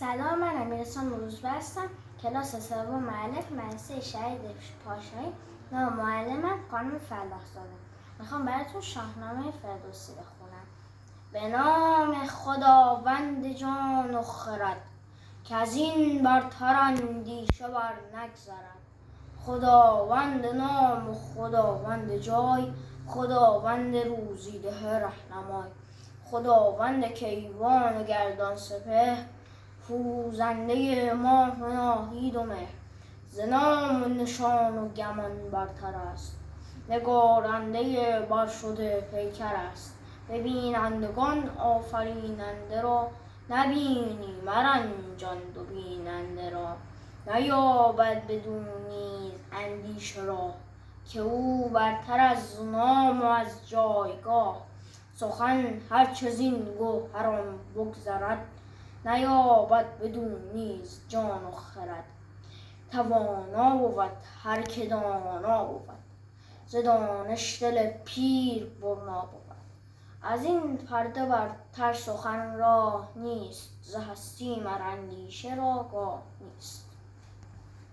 سلام، من امیرحسین روزبه هستم. کلاس سوم الف مدرسه شهید پاشایی. نام معلمم خانم فرخزاده. میخوام براتون شاهنامه فردوسی بخونم. به نام خداوند جان و خرد، که از این برتر اندیشه بر نگذرد. خداوند نام و خداوند جای، خداوند روزیده رهنمای. خداوند کیوان و گردان سپهر، فروزنده ماه و ناهید و مهر. ز نام و نشان و گمان برتر است، نگارنده برشده پیکر است. ببینندگان آفریننده را، نبینی مرنجان و بیننده را. نیابد بدو نیز اندیشه راه، که او برتر از نام و از جایگاه. سخن هرچه زین گوهران بگذرد، نیابد بدو نیز جان و خرد. توانا بود هر که دانا بود، ز دانش دل پیر برنا بود. از این پرده برتر سخن راه نیست، ز هستی مر اندیشه را گاه نیست.